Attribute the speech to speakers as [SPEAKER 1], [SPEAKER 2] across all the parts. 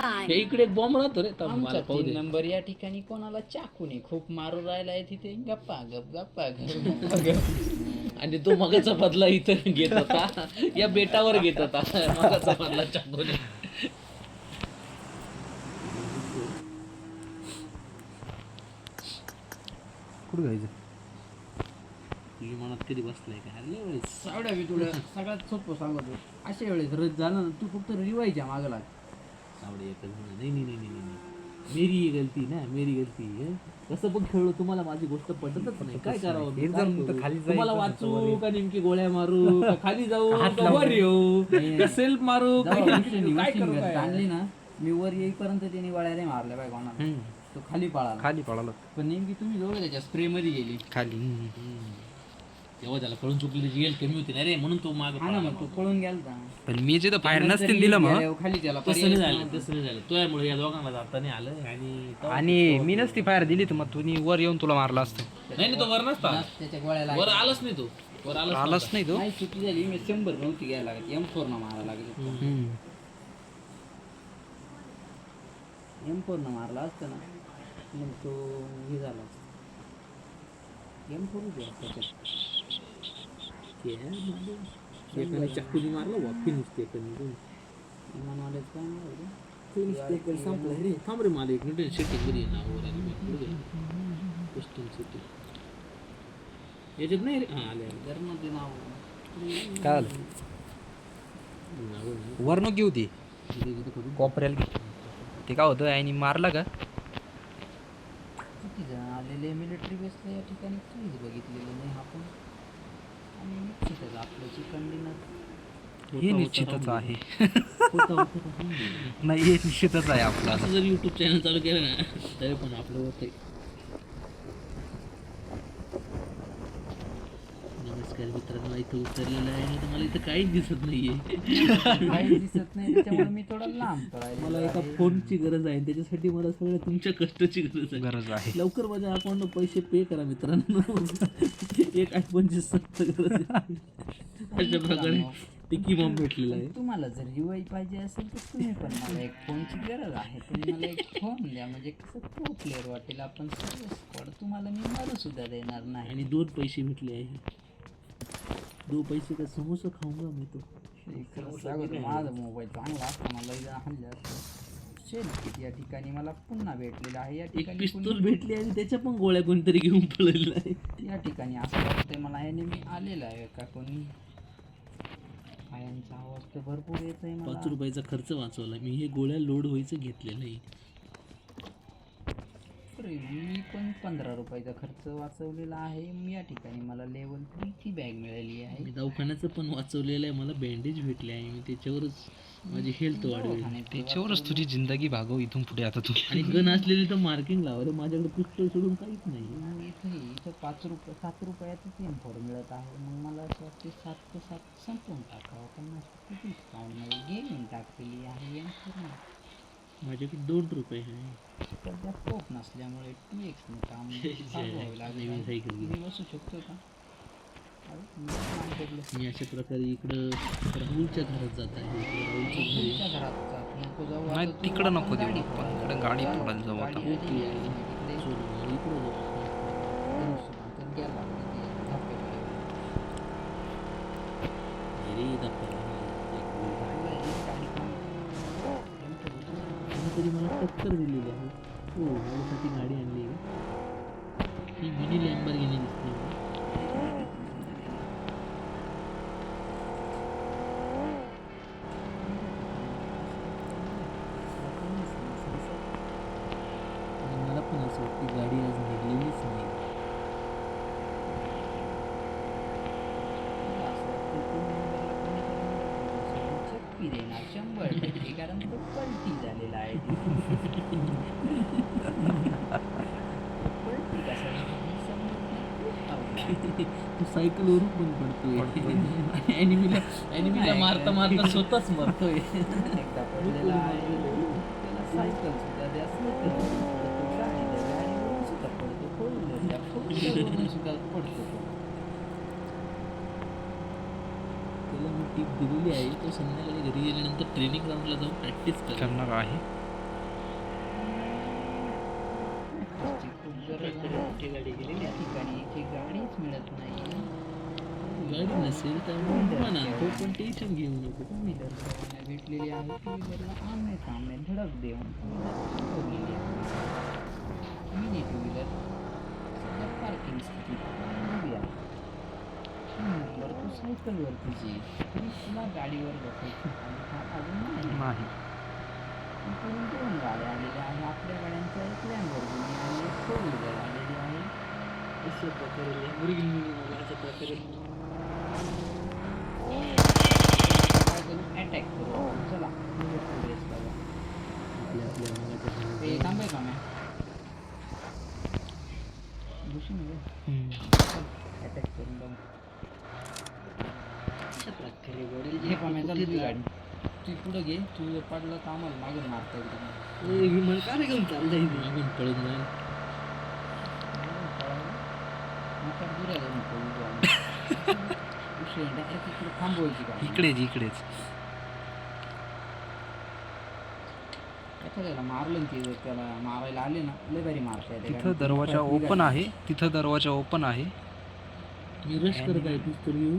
[SPEAKER 1] हे इकडे एक बॉम्ब राहतो रे
[SPEAKER 2] आमचा 3 नंबर या ठिकाणी कोणाला चाकूने खूप मारू राहिलाय तिथे गप्पा गप्पा
[SPEAKER 1] आणि तो मगाचा बदला इथं घेत होता या बेटावर घेत होता मगाचा बदला चाकूने.
[SPEAKER 3] कुठं जायचं?
[SPEAKER 1] तुझी मनात कधी बसलाय का? हरल्या वेळेस
[SPEAKER 2] सावड्या मी तुला सगळ्यात सोपं सांगतो. अशा वेळेस रद्द झालं ना तू फक्त रिवायच्या मागं लाग.
[SPEAKER 1] सावडे एकच म्हणा. नाही नाही नाही नाही नाही मेरी ही गलती ना मेरी गलती आहे. कसं पण खेळलो तुम्हाला माझी गोष्ट पटतच नाही. काय करावं मी?
[SPEAKER 3] एकदम
[SPEAKER 1] काय करू?
[SPEAKER 3] खाली जायचं
[SPEAKER 1] तुम्हाला
[SPEAKER 3] होतं
[SPEAKER 1] वाचू
[SPEAKER 3] वरी.
[SPEAKER 1] का नेमकी गोळ्या मारू का खाली जाऊ का वर येऊ का सेल्फ मारू काय करू काय?
[SPEAKER 2] आणली ना मी वर येईपर्यंत त्याने वळ्या नाही मारल्या पाहिजे कोणाला. तो खाली पळाला.
[SPEAKER 3] खाली पळाला
[SPEAKER 2] पण नेमकी तुम्ही जवळ त्याच्या स्प्रे मध्ये गेली.
[SPEAKER 3] खाली.
[SPEAKER 1] तेव्हा त्याला कळून चुकली त्याची गेल कमी होती ना रे म्हणून तो माग
[SPEAKER 2] हा ना मग तो पळून गेला.
[SPEAKER 3] पण मी जे फायर नसतील दिलं मग.
[SPEAKER 2] खाली त्याला
[SPEAKER 1] तसं नाही झालं तसं नाही झालं. तुझ्यामुळे या दोघांना जाता नाही आलं
[SPEAKER 3] आणि मी नसती फायर दिली तर मग तुम्ही वर येऊन तुला मारला असतं.
[SPEAKER 1] नाही तो वर नसता
[SPEAKER 2] त्याच्या गोळ्याला
[SPEAKER 1] वर आलाच नाही तो वर
[SPEAKER 3] आलाच नाही तो.
[SPEAKER 2] नाही चुकी झाली. मी 100 नव्हती घ्यायला लागत. M4 न मारायला लागली. M4 न मारला असतं ना मग तो हे झाला. M4 त्याच्यात
[SPEAKER 1] चाकूनी मारलं वा फिनिश
[SPEAKER 2] इमानवालेच काय नाही
[SPEAKER 1] संपलं रे. थांब रे मला एक मिनिट सेटिंग कधी नावावर आली कस्टम सेटिंग याच्यात नाही रे. हां आले
[SPEAKER 2] घरमध्ये नाव
[SPEAKER 3] काय झालं? वर नको घेऊ ती कॉपऱ्याला घे. ते काय होतं आणि मारला का
[SPEAKER 2] किती जण आलेले मिलिटरी बेसला या ठिकाणी काहीच बघितलेलं नाही आपण. आणि निश्चितच आपलं चिकन डिनर
[SPEAKER 3] हे निश्चितच आहे. नाही हे निश्चितच आहे आपला.
[SPEAKER 1] असं जर यूट्यूब चॅनल चालू केलं ना तरी पण आपलं होत आहे. नमस्कार मित्रांनो इथं उतरलेलं आहे आणि मला इथं काहीच दिसत नाहीये.
[SPEAKER 2] काही दिसत नाही त्याच्यामुळे मी थोडा लांब पळायला.
[SPEAKER 1] मला एका फोनची गरज आहे त्याच्यासाठी मला सगळ्या तुमच्या कष्टाची
[SPEAKER 3] गरज आहे.
[SPEAKER 1] लवकर माझ्या अकाउंटला पैसे पे करा मित्रांनो. एक 25 गरज आहे. अशा प्रकारे टिकी बॉम्ब भेटलेला आहे.
[SPEAKER 2] तुम्हाला जर रिवाई पाहिजे असेल तर तुम्ही पण मला एक फोनची गरज आहे. तुम्ही मला एक फोन द्या म्हणजे कसं प्रो प्लेअर वाटेल. आपण सर्व स्क्वॉड तुम्हाला मी मारू सुद्धा देणार नाही.
[SPEAKER 1] आणि 2 पैसे भेटले आहे. 2 पैसे का समोसा खाऊंगा मी तो.
[SPEAKER 2] माझा मोबाईल चांगला असता मला इथं हल्ले असतं. शेल किट या ठिकाणी मला पुन्हा भेटलेला आहे. या
[SPEAKER 1] एक
[SPEAKER 2] ठिकाणी
[SPEAKER 1] पिस्तूल भेटली आणि त्याच्या पण गोळ्या कोणतरी घेऊन पळलेला आहे.
[SPEAKER 2] या ठिकाणी असं वाटतंय मला याने मी आलेला आहे का कोणी. पायांचा आवाज तर भरपूर येतोय मला.
[SPEAKER 1] 5 रुपयाचा खर्च वाचवला मी. हे गोळ्या लोड व्हायचं घेतलेलं नाही.
[SPEAKER 2] मी पण 15 रुपयाचा खर्च वाचवलेला आहे. या ठिकाणी मला लेवल 3 ची बॅग मिळाली आहे.
[SPEAKER 1] मी दवाखान्याचं पण वाचवलेलं आहे. मला बँडेज भेटले आहे. मी त्याच्यावरच माझी हेल्थ वाढवेल.
[SPEAKER 3] त्याच्यावरच तुझी जिंदगी भागव इथून पुढे आता तू.
[SPEAKER 1] आणि गन असलेली तर मार्किंग लावा रे. माझ्याकडे पिस्तूल सोडून काहीच नाही.
[SPEAKER 2] इथं 5 रुपये 7 रुपयातच M4 मिळत आहे. मग मला असं वाटते 7 ते 7 संपवून टाकावं. पण किती डिस्काउंटमध्ये गेमिंग टाकलेली आहे M4 ने.
[SPEAKER 1] माझ्याकडे 2 रुपये आहे.
[SPEAKER 2] सध्या पोक नसल्यामुळे 2x ने काम चालू व्हावं लागेल. मी बसू शकतो का?
[SPEAKER 1] मी अशा प्रकारे इकडं राहुलच्या घरात जात आहे. राहुलच्या घरी
[SPEAKER 2] घरात जात नको जाऊ.
[SPEAKER 3] नाही तिकडं नको देऊ. आपण इकडे गाडी तोडायला जाऊ आता.
[SPEAKER 1] इकडं जाऊ. कोणीतरी मला टक्कर दिलेली आहे. हो माझ्यासाठी गाडी आणली आहे. ही मिनी लॅम्बोर्गिनी दिसते. मला पण असं वाटतं गाडी आज निघलेलीच नाही.
[SPEAKER 2] चक्की देणार 100% कारण तो पलटी झालेला आहे. पलटी कसा
[SPEAKER 1] तू सायकलवरून पण पडतोय. ॲनिमीला मारता मारता स्वतःच मरतोय.
[SPEAKER 2] एकदा पडलेला आहे. त्याला सायकल सुद्धा जास्त गाडीवरून सुद्धा पडतो. सुद्धा पडतो.
[SPEAKER 1] त्याला मी टीप दिलेली आहे. तो संध्याकाळी घरी गेल्यानंतर ट्रेनिंग ग्राउंडला जाऊन प्रॅक्टिस
[SPEAKER 3] करणार आहे.
[SPEAKER 2] प्रॅक्टिसची खूप गरज आहे.
[SPEAKER 1] मोठी गाडी गेलेली
[SPEAKER 2] या ठिकाणी एक गाडीच मिळत नाही.
[SPEAKER 1] गाडी नसेल तर म्हणा तो पण टेन्शन घेऊ नको.
[SPEAKER 2] टू व्हीलर सर्वांना भेटलेली आहे. टू व्हीलरला आमने सामने धडक देऊन टू व्हीलर उडवलेली आहे. मिनी टू व्हीलर सध्या पार्किंग स्थितीत उभी आहे. नंबर तू सायकलवर तुझी तरी तुला गाडीवर बसायची हालचाल अजून नाही. इकडून 2 गाड्या आलेल्या आहे. आपल्या गाड्यांचा एक लॅम्बोर्गिनी आणि एक फोर व्हीलर आलेली आहे.
[SPEAKER 1] अशा प्रकारे Lamborghini मला अशा प्रकारे
[SPEAKER 2] काय करू अटॅक करू आपण. चला रेस लावा.
[SPEAKER 1] आपल्या मगाच्या
[SPEAKER 2] ते थांबाय का मी घुसून अटॅक करून जाऊ.
[SPEAKER 1] अशा प्रकारे गाडी
[SPEAKER 2] हे पाम्या चालू तुझी गाडी तू पुढं घे. तू जर पडलं तर आम्हाला मागून मारता येईल.
[SPEAKER 1] विमान का रे घेऊन चाललंय मागून पळून जाईल.
[SPEAKER 2] दुऱ्या जाऊन पळू जाऊ. डायरेक्ट इकडे थांबवायची गाडी.
[SPEAKER 3] इकडेच
[SPEAKER 2] एखाद्याला मारलं ते जर त्याला मारायला आले ना लय भारी मारता येते.
[SPEAKER 3] तिथं दरवाजा ओपन आहे. तिथं दरवाजा ओपन आहे.
[SPEAKER 1] मी रश करत आहे पिस्तूल घेऊन.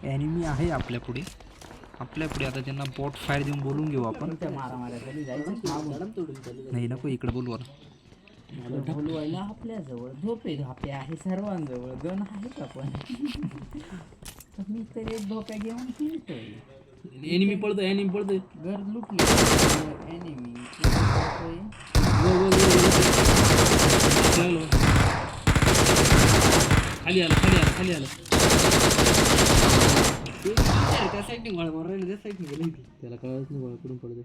[SPEAKER 3] ॲनिमी आहे आपल्या पुढे आता त्यांना बॉट फायर देऊन बोलून घेऊ आपण.
[SPEAKER 2] त्या मारामाऱ्या खाली जायचं मागून.
[SPEAKER 1] तोडून चालू
[SPEAKER 3] नाही नको इकडे बोलू आता.
[SPEAKER 2] बोलवायला आपल्याजवळ झोपे धापे आहे. सर्वांजवळ गण आहेत आपण. मी तर एक धोका घेऊन फिरतोय.
[SPEAKER 1] एनिमी पळतोय
[SPEAKER 2] घर लुटले एनिमी
[SPEAKER 1] खाली आलं त्या साईडने गोळा मारून राहिले. त्या साईडने गेलं त्याला कळायच नाही गोळा करून पडतोय.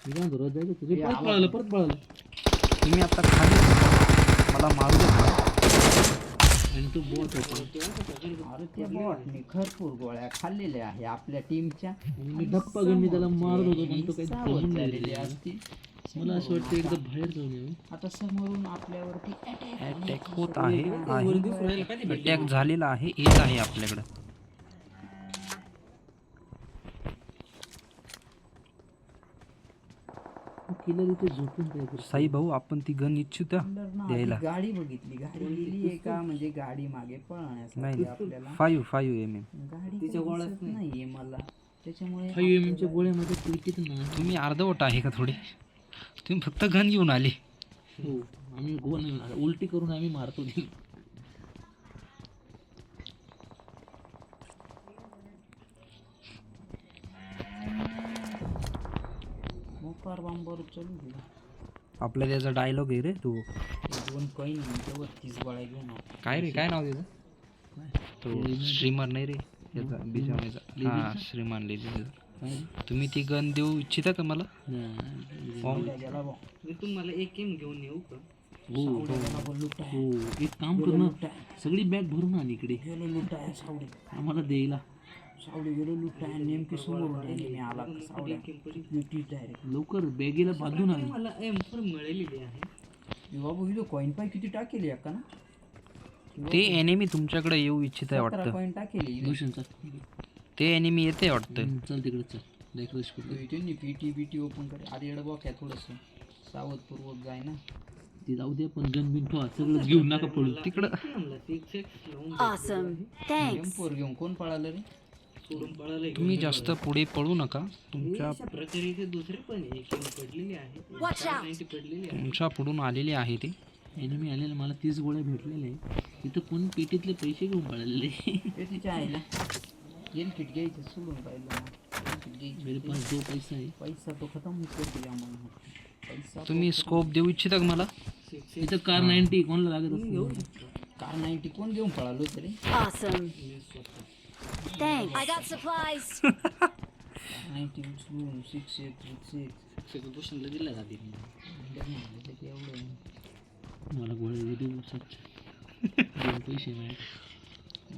[SPEAKER 1] मी काय रोज जायचं तुझे परत पळालं
[SPEAKER 3] तुम्ही आता खाली मला मारू देता.
[SPEAKER 1] आणि तो बॉट होता.
[SPEAKER 2] अरे त्या बॉटने भरपूर गोळ्या खाल्लेल्या आहे आपल्या टीमच्या.
[SPEAKER 1] मी धप्पा घेऊन मी त्याला मारत होतो पण तो काही
[SPEAKER 2] सावध
[SPEAKER 1] जमून
[SPEAKER 2] झालेली
[SPEAKER 1] गेलेली
[SPEAKER 2] असती.
[SPEAKER 1] मला असं वाटतं एकदा बाहेर जाऊन येऊ.
[SPEAKER 2] आता समोरून आपल्यावरती
[SPEAKER 3] अटॅक होत आहे. अटॅक झालेला आहे. येत आहे आपल्याकडं.
[SPEAKER 1] किलर इथे झोपून काय करतो.
[SPEAKER 3] साई भाऊ आपण ती गन इच्छित द्यायला.
[SPEAKER 2] गाडी बघितली. गाडी गेली आहे का म्हणजे गाडी मागे पळण्यासाठी
[SPEAKER 3] नाही
[SPEAKER 2] आपल्याला
[SPEAKER 3] 5 mm.
[SPEAKER 2] गाडी दिसत नाहीये मला. त्याच्यामुळे
[SPEAKER 1] 5 mm च्या गोळ्यामध्ये पिटीत ना.
[SPEAKER 3] तुम्ही अर्धवट आहे का थोडी. तुम्ही फक्त गन घेऊन आले.
[SPEAKER 1] हो आम्ही गोल नाही उलटी करून आम्ही मारतो ती.
[SPEAKER 2] मोकार बांबर चलू दे.
[SPEAKER 3] आपला त्याचा डायलॉग आहे रे तू.
[SPEAKER 2] 2 कॉईन त्यावर 30 गोळ्या घेऊन
[SPEAKER 3] काय रे काय नाव त्याचं. तो श्रीमान नाही रे याचा बिजामेचा. हा श्रीमान लिहिलेलं. तुम्ही ती गन देऊ इच्छिता का मला.
[SPEAKER 2] इथून मला एक गेम घेऊन येऊ का.
[SPEAKER 1] हो एक काम कर ना सगळी बॅग भरून आण इकडे.
[SPEAKER 2] गेलो लुटाय सावडी
[SPEAKER 1] आम्हाला द्यायला.
[SPEAKER 2] सावडी गेलो लुटाय नेमकी समोरून मी आला सावडी डायरेक्ट
[SPEAKER 1] लवकर बॅगेला बांधून आण.
[SPEAKER 2] मला M4 मिळालेली आहे. बाबू इथं कॉईन पाय किती टाकेली का ना.
[SPEAKER 3] ते एनिमी तुमच्याकडे येऊ इच्छित आहे
[SPEAKER 2] 17
[SPEAKER 3] वाटतं.
[SPEAKER 2] कॉईन टाकेली.
[SPEAKER 1] भूषणचा
[SPEAKER 3] ते एनिमी येते वाटतं.
[SPEAKER 1] चल तिकडे चल डेकोरेश करतो.
[SPEAKER 2] त्यांनी पीटी ओपन करे. आधी एवढं बघ थोडंसं सावधपूर्वक जाय ना.
[SPEAKER 1] ती जाऊ दे पण गन बिन ठेवा सगळं घेऊन नका पळू
[SPEAKER 3] तिकडं.
[SPEAKER 4] Awesome. Thanks.
[SPEAKER 2] M4 घेऊन कोण पळालं रे.
[SPEAKER 1] सोडून पळायला
[SPEAKER 3] तुम्ही जास्त पुढे पळू नका. तुमच्या
[SPEAKER 1] प्रकारे इथे दुसरे पण पडलेली आहे.
[SPEAKER 4] Watch out.
[SPEAKER 1] पडलेली आहे.
[SPEAKER 3] तुमच्या पुढून आलेले आहे ते.
[SPEAKER 1] एनिमी आलेला मला 30 गोळ्या भेटलेले आहे. तिथं कोण पेटीतले पैसे घेऊन पळालेले.
[SPEAKER 2] ते तिच्या आईला येईल किट घ्यायचं सोडून पाहिलं.
[SPEAKER 1] मेरे पास 2 पैसा है.
[SPEAKER 2] पैसा तो खतम कर दिया आम्हाला. पैसा
[SPEAKER 3] तुम्ही स्कोप देऊ इच्छिता का मला.
[SPEAKER 1] इथं कार 90 कोणाला लागत असतं.
[SPEAKER 2] कार 90 कोण घेऊन पळालो तरी.
[SPEAKER 4] Awesome. Thanks. I got supplies.
[SPEAKER 2] 90 उचलून 6
[SPEAKER 1] भूषणला दिला जाते
[SPEAKER 2] एवढं
[SPEAKER 1] मला गोळ्या देऊ शकतो. 2 पैसे मिळाले.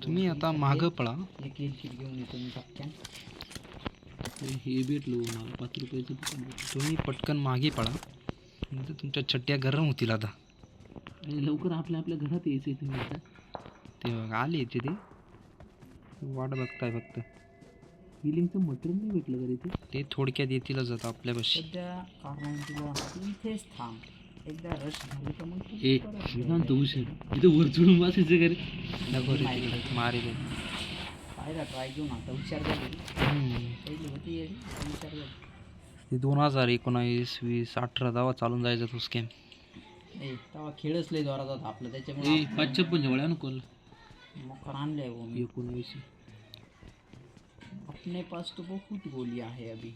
[SPEAKER 3] तुम्ही आता मागं पळा.
[SPEAKER 2] एक किट घेऊन येतो मी टपक्यान.
[SPEAKER 1] हे भेटलो मला 5 रुपयाचं दुकान.
[SPEAKER 3] तुम्ही पटकन मागे पळा. नंतर तुमच्या चट्ट्या गरम होतील आता.
[SPEAKER 1] आणि लवकर आपल्या घरात यायचं आहे तुम्ही आता.
[SPEAKER 3] ते बघा आले इथे ते वाट बघताय फक्त.
[SPEAKER 1] हिलिंगचं मटेरियल नाही भेटलं का इथे.
[SPEAKER 3] ते थोडक्यात येतीलच आता आपल्यापाशी.
[SPEAKER 2] सध्या कार 90 इथेच थांब. एकदा रश झाली तर मग तू
[SPEAKER 1] ए
[SPEAKER 2] परत
[SPEAKER 1] मी काय म्हणतो उशीर इथं वर चढून बसायचं का रे
[SPEAKER 3] नको रे तिकडे मारी दे
[SPEAKER 2] पाहिला ट्राय घेऊन आता हुशार झाली पहिली होती येडी, आता हुशार झाली.
[SPEAKER 3] ते 2019 20 18 दावा चालून जायचा तो स्कॅम
[SPEAKER 2] ए तेव्हा खेळच लय जोरात होता आपलं
[SPEAKER 1] ए
[SPEAKER 2] त्याच्यामुळे
[SPEAKER 1] 55 वळ्या नको
[SPEAKER 2] मकर आणलंय वो मी.
[SPEAKER 1] 19
[SPEAKER 2] अपने पास तो बहुत गोली आहे अभी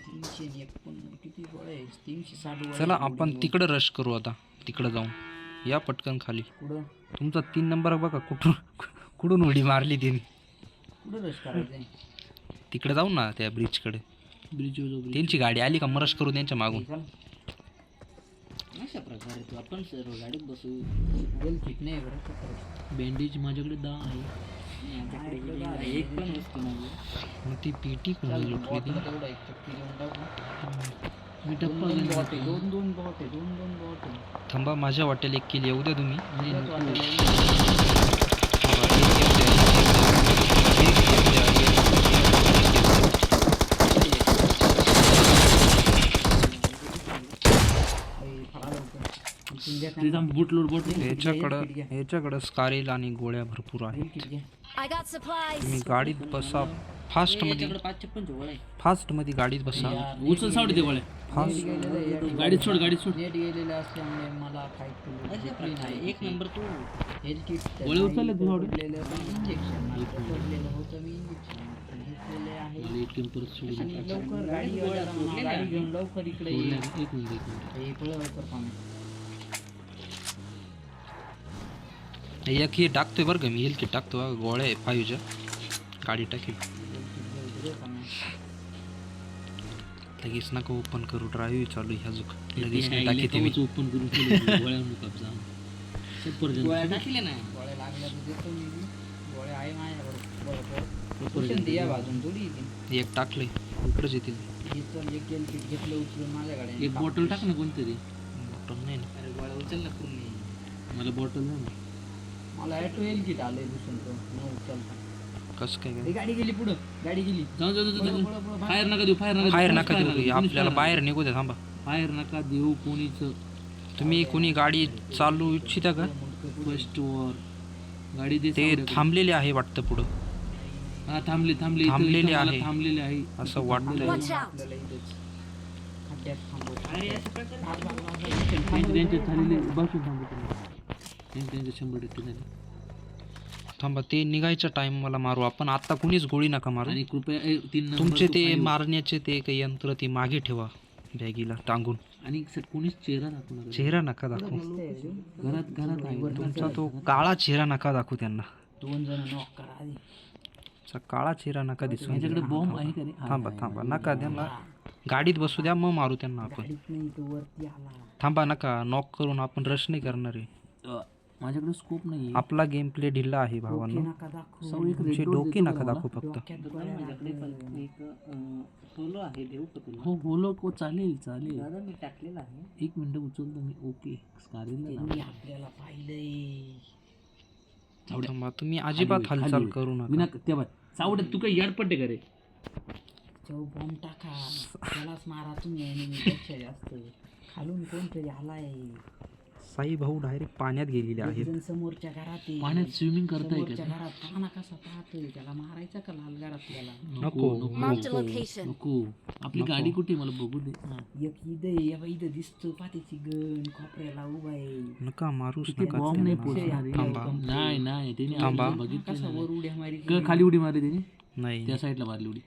[SPEAKER 2] 351 किती गोळे 360 गोळे
[SPEAKER 3] चला आपण तिकडे रश करू आता तिकडे जाऊन या पटकन खाली
[SPEAKER 2] कुठं
[SPEAKER 3] तुमचा 3 नंबर बघा कुठून उडी मारली तिने
[SPEAKER 2] कुठं रश करायचंय
[SPEAKER 3] तिकडे जाऊ ना त्या ब्रिजकडे
[SPEAKER 1] ब्रिजवर जाऊ
[SPEAKER 3] त्यांची गाडी आली का मरश करू त्यांच्या मागून
[SPEAKER 2] चल
[SPEAKER 1] अशा प्रकारे तू आपण सर्व गाडीत बसू
[SPEAKER 2] वेल किट नाही बरं का खरंच.
[SPEAKER 1] बँडेज माझ्याकडे 10 आहे
[SPEAKER 2] एक पण वस्तू नाही
[SPEAKER 3] मग ती पीटी कोणी लुटली ती
[SPEAKER 2] तेवढा एक चक्की देऊन टाकू
[SPEAKER 1] मी टप्पा
[SPEAKER 2] दोन
[SPEAKER 1] घेऊन
[SPEAKER 2] बॉट आहे दोन बॉट आहे दोन बॉट आहे
[SPEAKER 3] थांबा माझ्या वाटेल एक किल येऊ द्या तुम्ही
[SPEAKER 2] परत वाटेल
[SPEAKER 3] थांबा, एक येऊ द्या, एक येऊ
[SPEAKER 2] फळा लवकर चिंग्या
[SPEAKER 1] ते जाऊन बूट लोड बोट
[SPEAKER 3] द्या. ह्याच्याकडं स्कारेल आणि गोळ्या भरपूर आहेत
[SPEAKER 2] किट घ्या
[SPEAKER 4] I got supplies.
[SPEAKER 3] तुम्ही गाडीत बसा फास्ट मध्ये
[SPEAKER 1] 55 वळ्या
[SPEAKER 3] फास्ट मध्ये गाडीत बसा
[SPEAKER 1] उचल सावडी दे वळ्या
[SPEAKER 3] फास्ट
[SPEAKER 1] गाडीत सोड
[SPEAKER 2] नेट गेलेले असल्यामुळे मला काही भेटली नाही
[SPEAKER 1] एक नंबर तू
[SPEAKER 2] हेल्थ किट
[SPEAKER 1] गोळे उचलले तू आवडे?
[SPEAKER 2] इंजेक्शन पडलेलं होतं मी इंजेक्शन घेतलेले आहे
[SPEAKER 1] मला ATM परत सोडून
[SPEAKER 2] आणि लवकर गाडी घेऊन लवकर इकडे ये.
[SPEAKER 1] एक मिनिट
[SPEAKER 2] हे पळ लवकर पाहणे
[SPEAKER 3] एक हे टाकतोय बरं का मी हेल किट टाकतो बघा, गोळ्या आहे 5च्या गाडी टाकेल लगेच नका ओपन करू ड्राईव्ह चालू ह्या जुक लगेच नाही टाकी मी
[SPEAKER 1] ओपन करून ठेवलं. गोळ्या नको जा सफरजन
[SPEAKER 2] टाकले नाही गोळ्या लागल्या तर देतो मी गोळ्या आहे माझ्याकडे या बाजून थोडी येते
[SPEAKER 3] एक टाकलंय इकडेच येतील
[SPEAKER 2] हे चल एक हेल्थ किट घेतलं उचलून माझ्याकडे
[SPEAKER 1] एक बॉटल टाक ना कोणतरी
[SPEAKER 3] बॉटल नाही ना
[SPEAKER 2] अरे गोळ्या उचल ना पूर्ण
[SPEAKER 1] मला बॉटल नाही ना
[SPEAKER 2] मला ॲटो हेल्थ किट आलंय दुसरं तो न उचलता
[SPEAKER 3] कसं काय
[SPEAKER 2] ही गाडी गेली पुढं गाडी गेली
[SPEAKER 1] जाऊ जाऊ जाऊ फायर नका देऊ
[SPEAKER 3] बाहेर नका देऊ आपल्याला बाहेर निघू द्या थांबा
[SPEAKER 1] फायर नका देऊ कोणीच
[SPEAKER 3] तुम्ही कोणी गाडी चालू इच्छिता का
[SPEAKER 1] फर्स्ट वर गाडी दे
[SPEAKER 3] ते थांबलेले आहे वाटतं पुढं
[SPEAKER 1] हा थांबले
[SPEAKER 3] थांबलेले
[SPEAKER 1] मला
[SPEAKER 3] आहे.
[SPEAKER 1] थांबलेले आहे
[SPEAKER 3] असं वाटतंय
[SPEAKER 4] Watch out.
[SPEAKER 2] आपल्याला इथेच खड्ड्यात थांबवतो
[SPEAKER 1] त्यांचे झालेले बसून थांबतो त्यांचे 100% झाले
[SPEAKER 3] थांबा ते निघायच्या टाइम मला मारू आपण आता कुणीच गोळी नका मारू
[SPEAKER 1] आणि कृपया 3 नंबर
[SPEAKER 3] तुमचे ते मारण्याचे ते काही यंत्र ते मागे ठेवा बॅगीला टांगून
[SPEAKER 1] आणि कोणीच चेहरा दाखवू नका
[SPEAKER 3] चेहरा नका दाखवू
[SPEAKER 1] घरात आहे
[SPEAKER 3] तुमचा तो काळा चेहरा नका दाखवू त्यांना
[SPEAKER 2] दोन जण नॉक करा आधी
[SPEAKER 3] चा काळा चेहरा नका दिसू
[SPEAKER 1] यांच्याकडे बॉम्ब आहे का रे
[SPEAKER 3] थांबा नका त्यांना गाडीत बसू द्या मग मारू त्यांना आपण
[SPEAKER 2] गाडीत नाही तो वरती आला
[SPEAKER 3] थांबा नका नॉक करून आपण रश नाही करणार आहे
[SPEAKER 1] माझ्याकडे स्कोप नाही
[SPEAKER 3] आपला गेम प्ले ढिल्ला आहे भावांनो
[SPEAKER 2] नका दाखवू
[SPEAKER 3] तुमचे डोके नका दाखवू फक्त
[SPEAKER 2] डोक्यात गोळ्या लागलेल्या. सोलो आहे देऊ का तुला
[SPEAKER 1] हो बोलो को चालेल
[SPEAKER 2] दादा मी टाकलेला आहे
[SPEAKER 1] 1 मिनिट उचलतो मी ओके
[SPEAKER 2] त्यांनी आपल्याला पाहिलंय
[SPEAKER 3] थांबा तुम्ही अजिबात हालचाल करू नका
[SPEAKER 1] विना तेव्हा चावड तू काही याडपट्टे का रे
[SPEAKER 2] चौ बॉम्ब टाका त्यालाच मारा तुम्ही एनिमीपेक्षा जास्त खालून कोणतरी आलाय
[SPEAKER 3] साई भाऊ डायरेक्ट पाण्यात गेलेले आहेत
[SPEAKER 2] जण समोरच्या घरात आहे.
[SPEAKER 1] पाण्यात स्विमिंग करताय
[SPEAKER 2] समोरच्या
[SPEAKER 1] का
[SPEAKER 2] घरात पाहना कसा पाहतोय त्याला मारायचा का लाल घरातल्याला
[SPEAKER 3] नको
[SPEAKER 4] Marked a location.
[SPEAKER 1] नको आपली गाडी कुठे मला बघू दे
[SPEAKER 2] एक इथं इथं दिसतो पाठीची गण खोपऱ्याला उभा आहे
[SPEAKER 3] नका मारूच
[SPEAKER 1] ते
[SPEAKER 3] नका
[SPEAKER 1] बॉम्ब नाही
[SPEAKER 3] त्यांना.
[SPEAKER 1] पोचणार
[SPEAKER 3] थांबा
[SPEAKER 1] नाही त्याने
[SPEAKER 3] थांबा.
[SPEAKER 1] आपल्याला बघितलं
[SPEAKER 2] कसा
[SPEAKER 1] नाही.
[SPEAKER 2] वर उड्या मारी
[SPEAKER 1] का खाली उडी मारली त्याने
[SPEAKER 3] नाही
[SPEAKER 1] त्या साईडला मारली उडी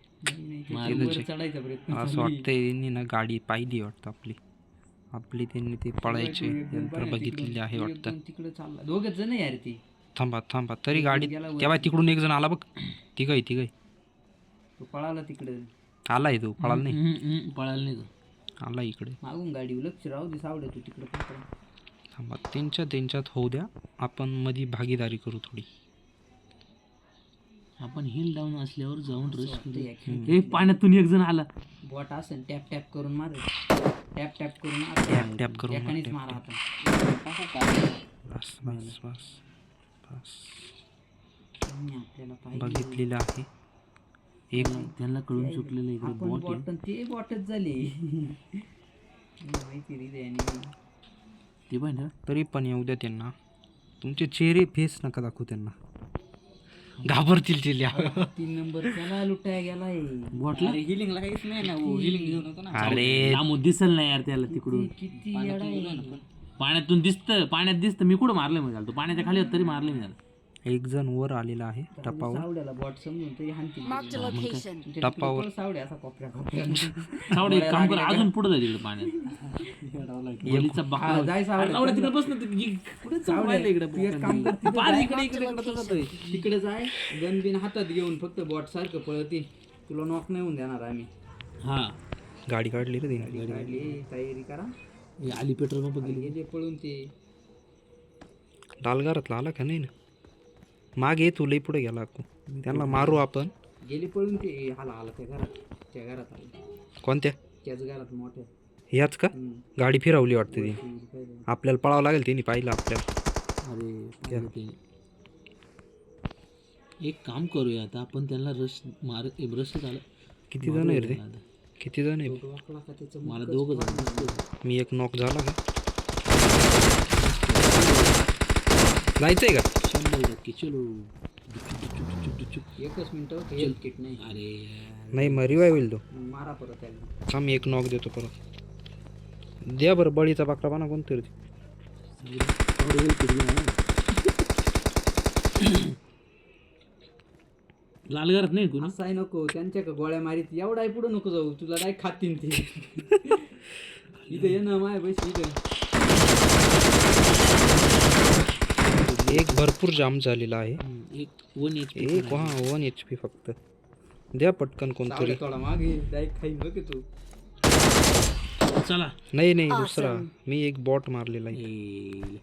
[SPEAKER 2] वर चढायचा प्रयत्न
[SPEAKER 3] असं वाटतंय त्यांनी ना गाडी पाहिली वाटतं आपली त्यांनी ते पळायचे यंत्र बघितलेले आहे वाटतं
[SPEAKER 2] तिकडे चालला दोघच जण यार ती
[SPEAKER 3] थांबा तरी गाडी तेव्हा तिकडून एक जण आला बघ तिघय
[SPEAKER 2] तो पळाला तिकडे
[SPEAKER 3] आलाय तो पळाला नाही
[SPEAKER 1] पळायला नाही तो.
[SPEAKER 3] आला इकडे
[SPEAKER 2] मागून गाडी लक्ष राहू दे सावडे तू तिकडे पकडा.
[SPEAKER 3] थांबा त्यांच्यात होऊ द्या आपण मध्ये भागीदारी करू थोडी
[SPEAKER 1] आपण हिल डाऊन असल्यावर जाऊन रश
[SPEAKER 2] वाटतं
[SPEAKER 1] करू
[SPEAKER 2] या खेळात.
[SPEAKER 1] हे पाण्यातून एक जण आला
[SPEAKER 2] बॉट असेल टॅप टॅप करून मार टॅप करून मार
[SPEAKER 3] टॅप करून मार,
[SPEAKER 2] एकानेच
[SPEAKER 3] टॅप,
[SPEAKER 2] मारा आता
[SPEAKER 3] बस
[SPEAKER 2] त्यांनी आपल्याला पाहिजे
[SPEAKER 3] बघितलेलं आहे एक
[SPEAKER 1] त्यांना कळून चुकलेलं इकडे
[SPEAKER 2] आपण
[SPEAKER 1] बॉट
[SPEAKER 2] बॉट ते बॉटच झाले माहिती रे त्याने
[SPEAKER 1] ते पण ना
[SPEAKER 3] तरी पण येऊ द्या त्यांना. तुमचे चेहरे फेस नका दाखवू त्यांना, घाबरतील ते
[SPEAKER 2] 3 नंबर त्याला लुटाया गेलाय.
[SPEAKER 1] बॉटला
[SPEAKER 2] हिलिंगला काहीच नाही ना, हिलिंग घेऊन होतो ना.
[SPEAKER 3] अरे
[SPEAKER 1] लांबून दिसल नाही यार त्याला तिकडून.
[SPEAKER 2] किती येडा आहे.
[SPEAKER 1] पाण्यातून दिसतं, पाण्यात दिसतं. मी कुठं मारलं म्हणजे तो पाण्याच्या खाली होता तरी मारलं मी त्याला.
[SPEAKER 3] एक जण वर आलेला आहे टप्पावर.
[SPEAKER 2] सावड्याला बॉट समजून तरी हाणतील.
[SPEAKER 4] Marked a location.
[SPEAKER 3] टप्पावर
[SPEAKER 2] सावड्या असा कोपऱ्या
[SPEAKER 1] सावडे एक काम कर, अजून पुढे जाय तिकडे पाण्यात. बलीचा बकरा
[SPEAKER 2] जाय
[SPEAKER 1] सावडे तिकडे बस ना, कुठे चावलं इकडे
[SPEAKER 2] तिकडे जाय, गन बिन हातात घेऊन फक्त बॉट सारखं पळती. तुला नॉक नाही होऊन देणार आम्ही.
[SPEAKER 1] हा
[SPEAKER 3] गाडी काढली रे तिने.
[SPEAKER 2] काढली, तयारी करा.
[SPEAKER 1] हे आली पेट्रोल पंप गेली.
[SPEAKER 2] गेले पळून ते.
[SPEAKER 3] लालगारातला आला का नाही ना, मागे तू लई पुढे गेला. त्यांना मारू आपण.
[SPEAKER 2] गेली पळून ते. आला त्या घरात आला.
[SPEAKER 3] कोणत्या?
[SPEAKER 2] त्याच घरात मोठ्या.
[SPEAKER 3] याच का? गाडी फिरवली वाटते ती. आपल्याला पळावं लागेल, तिने पाहिलं आपल्याला.
[SPEAKER 1] अरे ते एक काम करूया आता आपण, त्यांना रश झालं.
[SPEAKER 3] किती जण आहे रे? किती जण आहे?
[SPEAKER 1] मला 2 जण.
[SPEAKER 3] मी एक नॉक झाला का? जायचंय का?
[SPEAKER 1] 100% चलो.
[SPEAKER 2] एकच मिनिट हेल्थ किट नाही.
[SPEAKER 1] अरे
[SPEAKER 3] नाही मग रिवाय होईल तो.
[SPEAKER 2] मारा परत त्याला.
[SPEAKER 3] हा मी एक नॉक देतो परत. द्या बरं बळीचा बकरा पाना कोणतरी.
[SPEAKER 1] लालगारात नाही कोणी.
[SPEAKER 2] असं आहे नको, त्यांच्या का गोळ्या मारीत एवढा आहे पुढे नको जाऊ, तुला काय खातीन ते. इथं ये ना माय पैसे इथं.
[SPEAKER 3] एक भरपूर जाम झालेला आहे.
[SPEAKER 1] एक 1 HP.
[SPEAKER 3] एक 1 HP फक्त. द्या पटकन कोणतरी.
[SPEAKER 2] थोडा मागे डायरेक्ट खाईन बघ तू.
[SPEAKER 1] चला.
[SPEAKER 3] नाही नाही दुसरा. मी एक बॉट मारलेला आहे.
[SPEAKER 1] ए,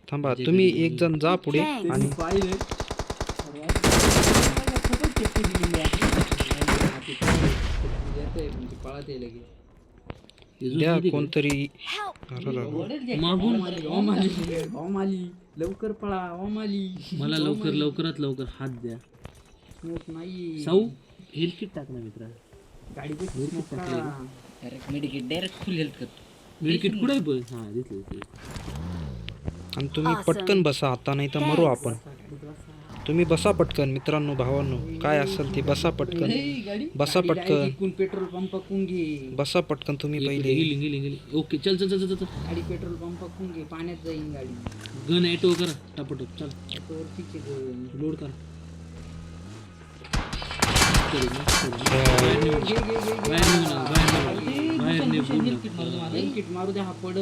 [SPEAKER 3] थांबा तुम्ही एक जण जा पुढे आणि
[SPEAKER 2] पाहिले पळत आहे लगेच.
[SPEAKER 3] द्या कोणतरी.
[SPEAKER 1] मागून
[SPEAKER 2] ओमाली लवकर पळा. ओमाली
[SPEAKER 1] मला लवकरात लवकर हात द्या.
[SPEAKER 2] स्मोक नाही.
[SPEAKER 1] साऊ हेल्थ किट टाक ना मित्रा.
[SPEAKER 2] गाडी डायरेक्ट फुल हेल्थ करतो.
[SPEAKER 1] मेडिकेट कुठे आहे पण? हा दिसलं.
[SPEAKER 3] आणि तुम्ही पटकन बसा आता, नाही तर मरू आपण. तुम्ही बसा पटकन मित्रांनो, भावांनो, काय असेल ते बसा पटकन. बसा पटकन.
[SPEAKER 2] एकूण पेट्रोल पंप घे.
[SPEAKER 3] बसा पटकन तुम्ही पहिले.
[SPEAKER 1] गेली. ओके चल.
[SPEAKER 2] गाडी पेट्रोल पंप घे. पाण्यात जाईन गाडी.
[SPEAKER 1] गन ॲटो करा टापटप. चल
[SPEAKER 2] वरतीचे गन.
[SPEAKER 1] लोड करा.
[SPEAKER 2] किट मारू द्या. हा पड.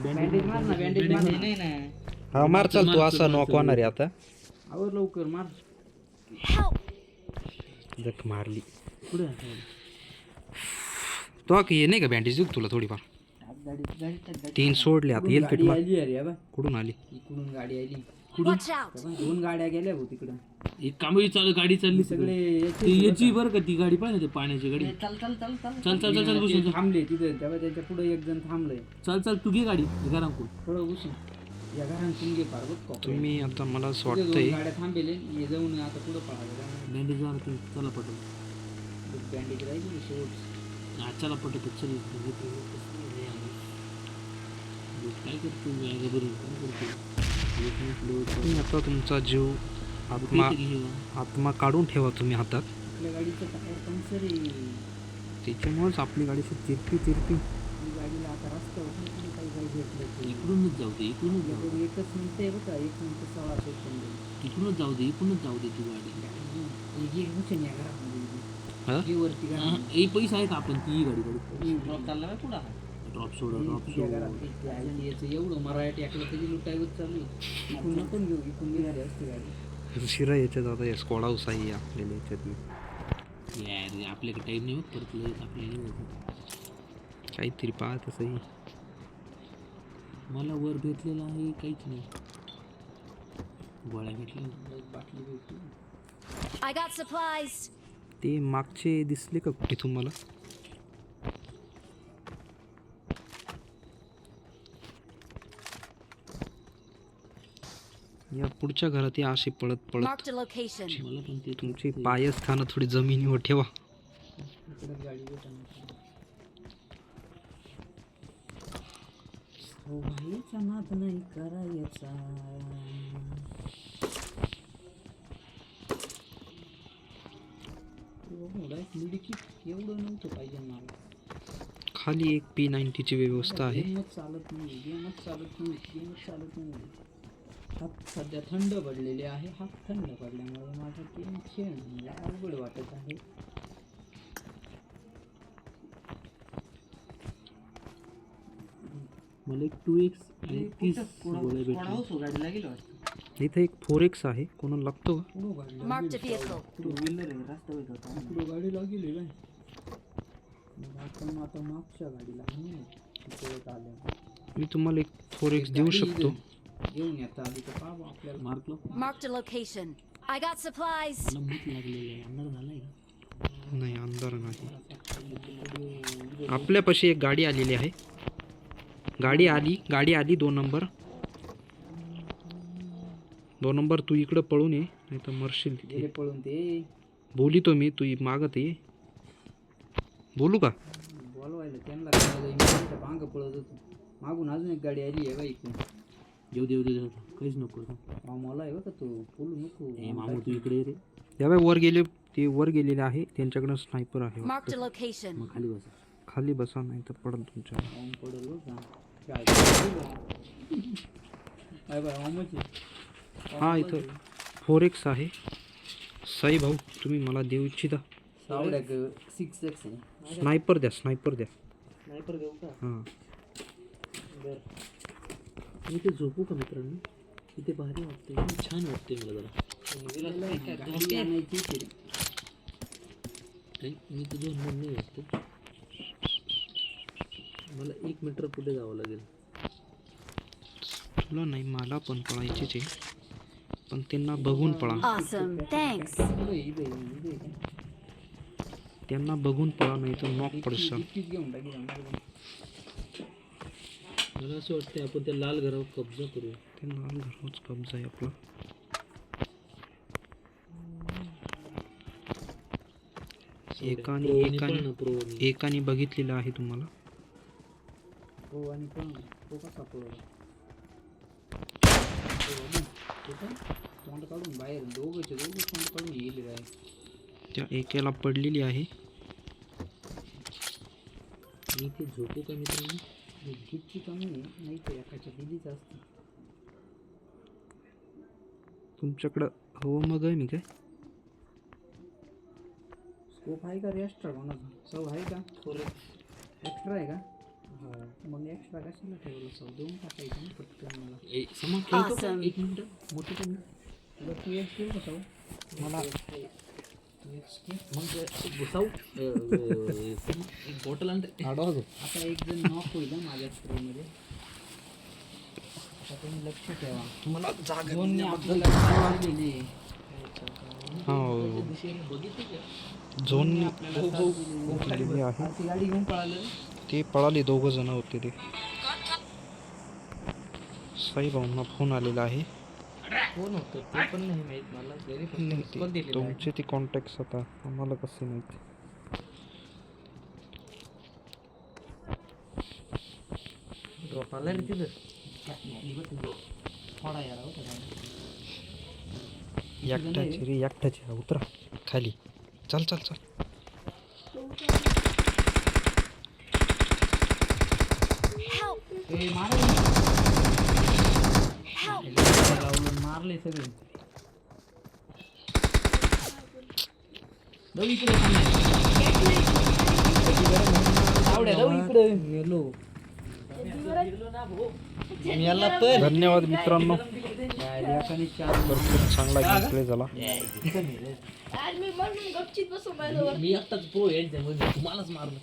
[SPEAKER 2] बँडेज मार ना. बँडेज मार ना.
[SPEAKER 3] हा मार. चाल तू असा नॉक होणार आहे आता.
[SPEAKER 2] आवर लवकर मार.
[SPEAKER 3] जख मारली.
[SPEAKER 1] पुढे
[SPEAKER 3] तो ये नाही का बँडेज देऊ तुला थोडीफार. 3 सोडले आता. येईल किट मार.
[SPEAKER 2] आली अरे बा.
[SPEAKER 3] कुठून आली?
[SPEAKER 2] इकडून गाडी आली.
[SPEAKER 4] Watch out!
[SPEAKER 2] 2 गाड्या गेल्या भाऊ तिकडं.
[SPEAKER 1] एक कामही चालू, गाडी चालली
[SPEAKER 2] सगळे
[SPEAKER 1] ती याची बरं का, ती गाडी पाहिजे पाण्याची गाडी. चल बसून
[SPEAKER 2] थांबले तिथे. तेव्हा त्याच्या पुढे एक जण थांबलंय.
[SPEAKER 1] चल तू घे गाडी घरांकून.
[SPEAKER 2] थोडं बसून या घरांतून घे पार बघ.
[SPEAKER 3] तुम्ही आता मला असं
[SPEAKER 2] 2
[SPEAKER 3] वाटतंय
[SPEAKER 2] गाड्या थांबेले. हे जाऊन आता पुढं पळायला.
[SPEAKER 1] बँडेज वर चला पटल.
[SPEAKER 2] बँडेज राहिली शेवट.
[SPEAKER 1] हा चला पटत. चल काय करतो
[SPEAKER 3] तुम्ही आता तुमचा जीव आत्मा काढून ठेवा तुम्ही हातात.
[SPEAKER 2] आपल्या गाडीचं टायर पंक्चर आहे.
[SPEAKER 3] त्याच्यामुळेच आपली गाडी तिरपी
[SPEAKER 2] गाडीला आता रस्त्यावर काही भेटलं.
[SPEAKER 1] इकडूनच जाऊ दे. इकडूनच जाऊ दे.
[SPEAKER 2] 1 मिनिट आहे बघा. 1 मिनिट 16 सेकंद.
[SPEAKER 1] इकडूनच जाऊ दे तू गाडी.
[SPEAKER 2] हे घुसून या घरामध्ये.
[SPEAKER 3] हा?
[SPEAKER 2] हे वरती गाडी.
[SPEAKER 1] एक पैसा आहे का आपण ती गाडी काढू.
[SPEAKER 2] ड्रॉप चालला पुढं.
[SPEAKER 1] ड्रॉप सोड.
[SPEAKER 2] याचं एवढं मराठी टाकलं तरी लुटायवत चालू आहे. इकडून नको घेऊ. इकडून निघाली असते गाडी.
[SPEAKER 3] शिरा याच्यात आता या स्कॉड हाऊस आहे आपल्याला याच्यात.
[SPEAKER 1] यार आपल्याकडे टाईम नाही होत परत आपल्याला.
[SPEAKER 3] काहीतरी पाहा तसंही.
[SPEAKER 1] मला वर भेटलेलं आहे काहीच नाही. गोळ्या भेटल्या.
[SPEAKER 2] बाटली भेटली.
[SPEAKER 4] I got supplies.
[SPEAKER 3] ते मागचे दिसले का कुठे तुम्हाला? या पुढच्या घरात या असे पळत
[SPEAKER 4] Marked a location.
[SPEAKER 1] मला पण ते
[SPEAKER 3] तुमचे पायस्थान थोडी जमिनीवर ठेवा.
[SPEAKER 2] इकडं गाडी भेटणार. व्हायचा नाद नाही करायचा. एवढं नव्हतं पाहिजे मला.
[SPEAKER 3] खाली एक P90ची व्यवस्था आहे.
[SPEAKER 2] गेमच चालत नाही, गेमच चालत नाही, गेमच चालत नाही. हात सध्या थंड पडलेले आहे. हात थंड पडल्यामुळे माझा गेम खेळणं मला अवघड वाटत आहे.
[SPEAKER 1] मला एक 2x आणि 30 गोळ्या भेटल्या.
[SPEAKER 2] गाडीला गेलो
[SPEAKER 3] इथे एक 4X आहे. कोणाला लागतो का?
[SPEAKER 4] Marked a vehicle.
[SPEAKER 2] Two wheeler आहे, रस्ता होता पुढं गाडी लागली काय. मग आपण आता मागच्या गाडीला पळत आल्या.
[SPEAKER 3] मी तुम्हाला एक 4X देऊ शकतो.
[SPEAKER 2] घेऊन येता आधी तर पाहा आपल्याला.
[SPEAKER 1] मार्कला
[SPEAKER 4] Marked a location. I got supplies.
[SPEAKER 1] मला भूक लागलेली आहे. अंधार झालाय का?
[SPEAKER 3] नाही, अंधार नाही. आपल्यापाशी एक गाडी आलेली आहे. गाडी आली 2 नंबर. 2 नंबर तू इकडं पळून ये, नाही तर मरशील तिथे.
[SPEAKER 2] गेले पळून ते.
[SPEAKER 3] बोलितो मी, तू मागत ये. बोलू का?
[SPEAKER 2] बोलवायला त्यांना काय पांग पळत होतो. मागून अजून एक गाडी आली आहे का इकडून.
[SPEAKER 1] देऊ काहीच नको.
[SPEAKER 2] मला आहे का तू बोलू नको.
[SPEAKER 1] मामू तू इकडे ये रे.
[SPEAKER 3] यावे वर गेलेले आहे. त्यांच्याकडे स्नायपर आहे.
[SPEAKER 4] Marked a location.
[SPEAKER 1] मग खाली बस.
[SPEAKER 3] खाली बसा, नाही तर पडल तुमच्या.
[SPEAKER 2] पडल हो का. काय बाय ओमची.
[SPEAKER 3] हा, इथं 4X आहे. साई भाऊ, तुम्ही मला देऊ इच्छिता?
[SPEAKER 2] सावड्याक 6x आहे.
[SPEAKER 3] स्नायपर द्या.
[SPEAKER 1] स्नायपर घेऊ का?
[SPEAKER 3] हां,
[SPEAKER 1] इथे झोपू का मित्रांनो? इथे भारी वाटते, छान वाटते मला जरा.
[SPEAKER 2] गाडी आणायची तरी.
[SPEAKER 1] मी तर 2 मिनिट नाही वाटतो. मला 1 मीटर पुढे जावं लागेल.
[SPEAKER 3] तुला नाही, मला पण पळायचीच आहे, पण त्यांना बघून पळा.
[SPEAKER 4] Awesome. Thanks.
[SPEAKER 3] त्यांना बघून पळा, नाही तर नॉक पडशाल.
[SPEAKER 2] घेऊन टाकी.
[SPEAKER 1] मला असं वाटतं आपण त्या लाल घरावर कब्जा करूया.
[SPEAKER 3] ते लाल घरच कब्जा आहे आपला. एकाने बघितलेलं आहे तुम्हाला.
[SPEAKER 2] हो आणि पण तो कसा पळवला. तोंड काढून बाहेर दोघं तोंड काढून गेले आहे.
[SPEAKER 3] त्या एकाला पडलेली आहे.
[SPEAKER 1] मी इथे झोपू का मित्रांनो?
[SPEAKER 2] गिफ्टची कमी नाही तर एकाच्या दिलीच असते.
[SPEAKER 3] तुमच्याकडं हवं मग आहे मी काय?
[SPEAKER 2] स्कोप आहे का रे एक्स्ट्रा कोणाचा? सव आहे का? एक्स्ट्रा आहे का? मग एक्स्ट्रा कशाला ठेवलं? सव देऊन टाकायचं ना पटकन मला.
[SPEAKER 1] समा खेळतो का?
[SPEAKER 4] Awesome.
[SPEAKER 1] 1 मिनिट मोठं पण
[SPEAKER 2] तुला 2x देऊ का सव?
[SPEAKER 1] मला मग घुसाऊ एक बॉटल आणते.
[SPEAKER 2] आता एक जण नॉक होईल ना माझ्या स्प्रेमध्ये. आता तुम्ही लक्ष ठेवा.
[SPEAKER 3] तुम्हाला
[SPEAKER 2] दोन्ही आपलं लक्ष लागलेली आहे.
[SPEAKER 3] हा, झोन केलेली आहे.
[SPEAKER 2] ती गाडी घेऊन पळालं.
[SPEAKER 3] ते पळाले, 2 जण होते ते. साई भाऊंना फोन आलेला आहे.
[SPEAKER 1] कोण होतं ते पण नाही माहीत मला.
[SPEAKER 3] तुमचे ते कॉन्टॅक्ट्स आता आम्हाला कसे माहिती?
[SPEAKER 1] ड्रॉप आला रे तिथं.
[SPEAKER 2] थोडा यार होता.
[SPEAKER 3] एकटाची रे, एकटाची. उतरा खाली. चल.
[SPEAKER 4] Help.
[SPEAKER 2] ए मारले सगळे. गेलो.
[SPEAKER 3] धन्यवाद मित्रांनो.
[SPEAKER 2] चार
[SPEAKER 3] चांगला गेम प्ले झाला.
[SPEAKER 1] मी आत्ताच प्रो यांच्यामध्ये तुम्हालाच मारलं.